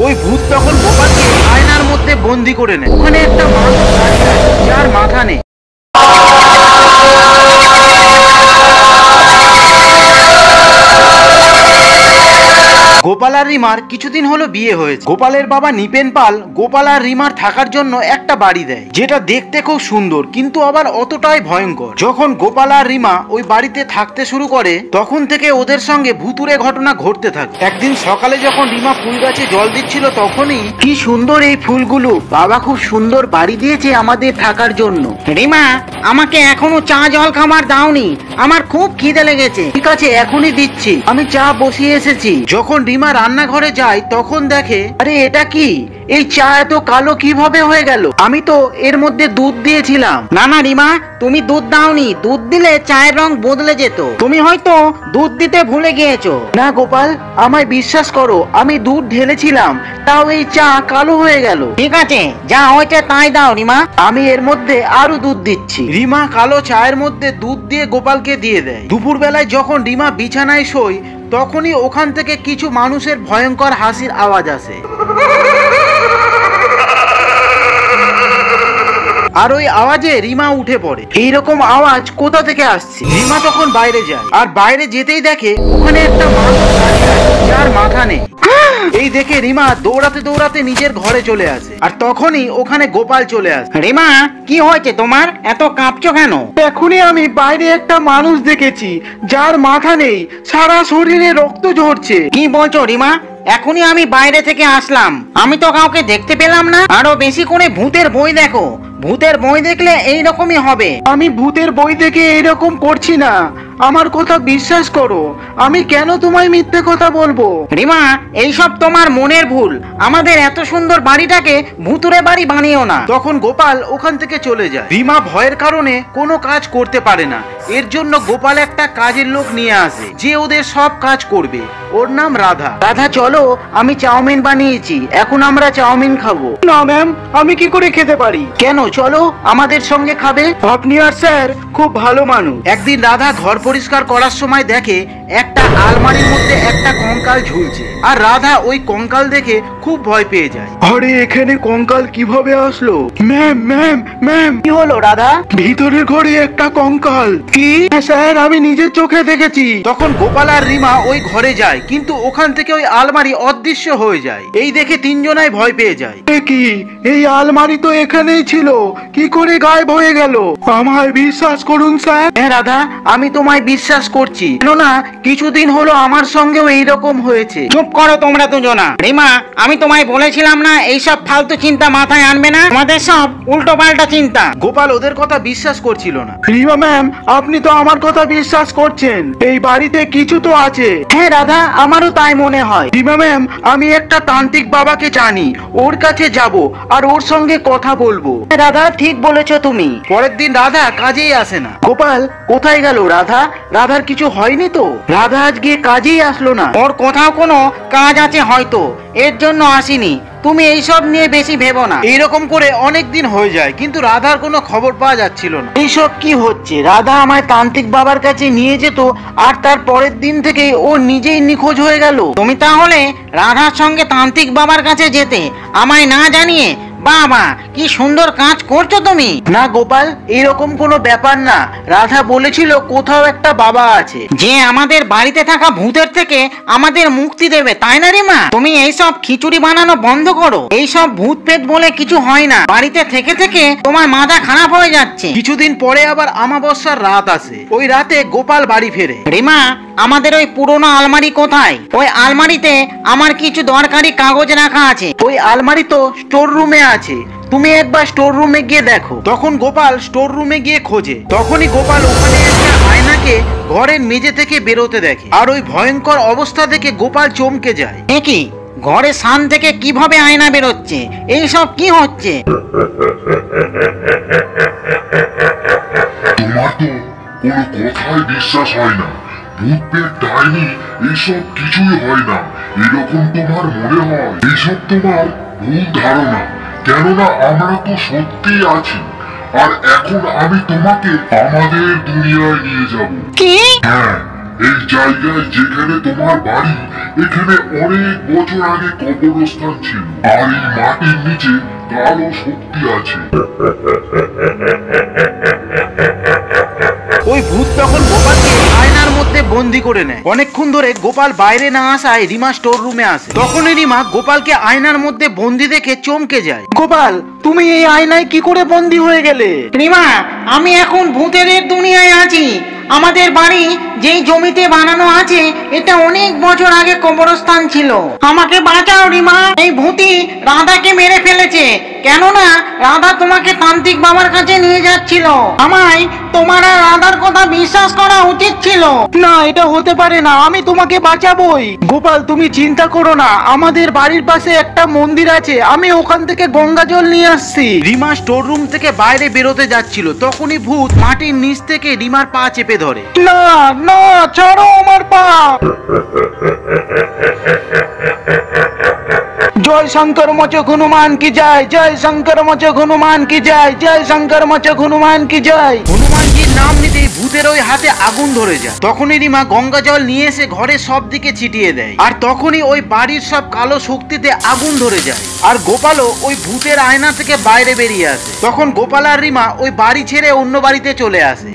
ওই ভূত তখন গোপালকে আয়নার মধ্যে বন্দি করে নেয়। ওখানে একটা মানুষ দাঁড়িয়ে আছে যার মাথা নেই। গোপাল আর রিমার কিছুদিন হলো বিয়ে হয়েছে। গোপালের বাবা নিপেন পাল গোপাল আর রিমার থাকার জন্য একটা বাড়ি দেয়, যেটা দেখতে খুব সুন্দর কিন্তু আবার অতটাই ভয়ঙ্কর। যখন গোপাল আর রিমা ওই বাড়িতে থাকতে শুরু করে তখন থেকে ওদের সঙ্গে ভুতুড়ে ঘটনা ঘটতে থাকে। একদিন সকালে যখন রিমা ফুল গাছে জল দিচ্ছিল তখনই, কি সুন্দর এই ফুলগুলো, বাবা খুব সুন্দর বাড়ি দিয়েছে আমাদের থাকার জন্য। রিমা, আমাকে এখনো চা জল খাবার দাওনি, আমার খুব খিদে লেগেছে। ঠিক আছে, এখনই দিচ্ছি, আমি চা বসিয়ে এসেছি। যখন রিমা রান্নাঘরে যায় তখন দেখে, আরে এটা কি, এই চা এত কালো কিভাবে হয়ে গেল? আমি তো এর মধ্যে দুধ দিয়েছিলাম। না না রিমা, তুমি দুধ দাওনি, দুধ দিলে চায়ের রং বদলে যেত, তুমি হয়তো দুধ দিতে ভুলে গিয়েছো। না গোপাল, আমায় বিশ্বাস করো, আমি দুধ ঢেলেছিলাম, তাও এই চা কালো হয়ে গেল। ঠিক আছে, যা হয়েছে তাই দাও রিমা, আমি এর মধ্যে আরো দুধ দিচ্ছি। রিমা কালো চায়ের মধ্যে দুধ দিয়ে গোপালকে দিয়ে দেয়। দুপুর বেলায় যখন রিমা বিছানায় শোয় তখনই ওখান থেকে কিছু মানুষের ভয়ঙ্কর হাসির আওয়াজ আসে। আর ওই আওয়াজে রিমা উঠে পড়ে। এইরকম আওয়াজ কোথা থেকে আসছে? রিমা তখন বাইরে যায়, আর বাইরে যেতেই দেখে ওখানে একটা মানুষ দাঁড়িয়ে আছে যার মাথা নেই। এই দেখে রিমা দৌড়াতে দৌড়াতে নিজের ঘরে চলে আসে, আর তখনই ওখানে গোপাল চলে আসে। রিমা, কি হয়েছে তোমার, এত কাঁপছো কেন? এখনই আমি বাইরে একটা মানুষ দেখেছি যার মাথা নেই, সারা শরীরে রক্ত ঝরছে। কি বলছো রিমা? এখনই আমি বাইরে থেকে আসলাম, আমি তো কাউকে দেখতে পেলাম না। আরো বেশি করে ভূতের বই দেখো, ভূতের বই দেখলে এইরকমই হবে। আমি ভূতের বই দেখে এইরকম করছি না, আমার কথা বিশ্বাস করো, আমি কেন তোমায় মিথ্যে কথা বলবো? রিমা, এইসব তোমার মনের ভুল, আমাদের এত সুন্দর বাড়িটাকে ভুতুরে বাড়ি বানিও না। তখন গোপাল ওখান থেকে চলে যায়। রিমা ভয়ের কারণে কোনো কাজ করতে পারে না, এর জন্য গোপাল একটা কাজের লোক নিয়ে আসে যে ওদের সব কাজ করবে। ওর নাম রাধা। রাধা, চলো, আমি চাউমিন বানিয়েছি, এখন আমরা চাউমিন খাবো। না ম্যাম, আমি কি করে খেতে পারি? কেন, চলো আমাদের সঙ্গে খাবে। আপনি আর স্যার খুব ভালো মানুষ। একদিন রাধা ঘর পরিষ্কার করার সময় দেখে একটা আলমারির মধ্যে একটা কঙ্কাল ঝুলছে, আর রাধা ওই কঙ্কাল দেখে খুব ভয় পেয়ে যায়। আরে এখানে কঙ্কাল কিভাবে আসলো? ম্যাম ম্যাম ম্যাম, কি হলো রাধা? ভিতরের ঘরে একটা কঙ্কাল। কি? স্যার, আমি নিজের চোখে দেখেছি। তখন গোপাল আর রিমা ওই ঘরে যায়, কিন্তু ওখান থেকে ওই আলমারি অদৃশ্য হয়ে যায়। এই দেখে তিনজনাই ভয় পেয়ে যায়। কি, এই আলমারি তো এখানেই ছিল, কি করে গায়েব হয়ে গেল? আমায় বিশ্বাস করুন স্যার। হ্যাঁ রাধা, আমি তোমায় বিশ্বাস করছি, কেননা কিছুদিন হলো আমার সঙ্গেও এইরকম হয়েছে। চুপ করো তোমরা দুজনা। রিমা, আমি তোমায় বলেছিলাম না এইসব ফালতু চিন্তা মাথায় আনবে না, তোমাদের সব উল্টো পাল্টা চিন্তা। গোপাল ওদের কথা বিশ্বাস করছিল না। রিমা ম্যাম, আপনি তো আমার কথা বিশ্বাস করছেন, এই বাড়িতে কিছু তো আছে। হ্যাঁ রাধা, আমারও তাই মনে হয়। রিমা ম্যাম, আমি একটা তান্ত্রিক বাবাকে জানি, ওর কাছে যাব আর ওর সঙ্গে কথা বলবো। রাধা, ঠিক বলেছো তুমি। পরের দিন রাধা কাজেই আসে না। গোপাল, কোথায় গেল রাধা? রাধার কিছু হয়নি তো? রাধা আজকে কাজেই আসলো না, ওর কোথাও কোনো কাজ আছে হয়তো, এর জন্য আসেনি। তুমি এইসব নিয়ে বেশি ভেবো না। এইরকম করে অনেক দিন হয়ে যায়, কিন্তু রাধার কোনো খবর পাওয়া যাচ্ছিল না। এইসব কি হচ্ছে? রাধা আমায় তান্ত্রিক বাবার কাছে নিয়ে যেত, আর তার পরের দিন থেকে ও নিজেই নিখোঁজ হয়ে গেল। তুমি তাহলে রাধার সঙ্গে তান্ত্রিক বাবার কাছে যেতে, আমায় না জানিয়ে? বাবা, কি সুন্দর কাজ করছো তুমি। না গোপাল, এরকম কোনো ব্যাপার না, রাধা বলেছিল কোথাও একটা বাবা আছে যে আমাদের বাড়িতে থাকা ভূতের থেকে আমাদের মুক্তি দেবে, তাই না রিমা? তুমি এইসব খিচুড়ি বানানো বন্ধ করো, এইসব ভূত পেট বলে কিছু হয় না, বাড়িতে থেকে থেকে তোমার মাথা খারাপ হয়ে যাচ্ছে। কিছুদিন পরে আবার অমাবস্যার রাত আসে, ওই রাতে গোপাল বাড়ি ফেরে। রিমা, আমাদের ওই পুরোনো আলমারি কোথায়? ওই আলমারিতে আমার কিছু দরকারি কাগজ রাখা আছে। ওই আলমারি তো স্টোর রুমে আছে, তুমি একবার স্টোর রুমে গিয়ে দেখো। তখন গোপাল স্টোর রুমে গিয়ে খোঁজে, তখনই গোপাল ওখানে একটা আয়নাকে ঘরের মেঝে থেকে বেরোতে দেখে, আর ওই ভয়ঙ্কর অবস্থা দেখে গোপাল চমকে যায়। কি, ঘরের সান থেকে কিভাবে আয়না বেরোচ্ছে? এইসব কি হচ্ছে? তোমার তো কোনো কথাই বিশ্বাস হয় না, ভূত পেট ডাইনি এইসব কিছুই হয় না, এরকম তোমার মনে হয়। এইসব তোমার ভুল ধারণা, কেননা আমরা তো সত্যি আছি, আর এখন আমি তোমাকে আমাদের দুনিয়ায় নিয়ে যাব। কি? হ্যাঁ, এই জায়গায় যেখানে তোমার বাড়ি, এখানে অনেক বছর আগে কবরস্থান ছিল, আর এই মাটির নিচে কালো শক্তি আছে। ওই ভূত তখন গোপালকে আয়নার মধ্যে বন্দি করে নেয়। অনেকক্ষণ ধরে গোপাল বাইরে না আসায় রিমা স্টোর রুমে আসে। তখনই রিমা গোপালকে আয়নার মধ্যে বন্দি দেখে চমকে যায়। গোপাল, তুমি এই আয়নায় কি করে বন্দি হয়ে গেলে? রিমা, আমি এখন ভূতেদের দুনিয়ায় আছি। আমাদের বাড়ি যেই জমিতে বানানো আছে, এটা অনেক বছর আগে কবরস্থান ছিল। আমাকে বাঁচাও রিমা, এই ভূতি রাধাকে মেরে ফেলেছে। কেননা রাধা তোমাকে তান্ত্রিক বাবার কাছে নিয়ে যাচ্ছিল। আমায় তোমার আর রাধার কথা বিশ্বাস করা উচিত ছিল না, এটা হতে পারে না, আমি তোমাকে বাঁচাবোই। গোপাল, তুমি চিন্তা করো না, আমাদের বাড়ির পাশে একটা মন্দির আছে, আমি ওখান থেকে গঙ্গা জল নিয়ে আসছি। রিমা স্টোর রুম থেকে বাইরে বেরোতে যাচ্ছিল, তখনই ভূত মাটির নিচ থেকে রিমার পা চেপে ধরে। না না, ছাড়ো আমার পা। জয় শঙ্কর মোচক হনুমান কি জয়, জয় শঙ্কর মোচক হনুমান কি জয়, জয় শঙ্কর মোচক হনুমান কি জয়। হনুমানজির নাম নিতেই ভূতের ওই হাতে আগুন ধরে যায়। তখনই রিমা গঙ্গা জল নিয়ে এসে ঘরের সব দিকে ছিটিয়ে দেয়, আর তখনই ওই বাড়ির সব কালো শক্তিতে আগুন ধরে যায়। আর গোপালও ওই ভূতের আয়না থেকে বাইরে বেরিয়ে আসে। তখন গোপাল আর রিমা ওই বাড়ি ছেড়ে অন্য বাড়িতে চলে আসে।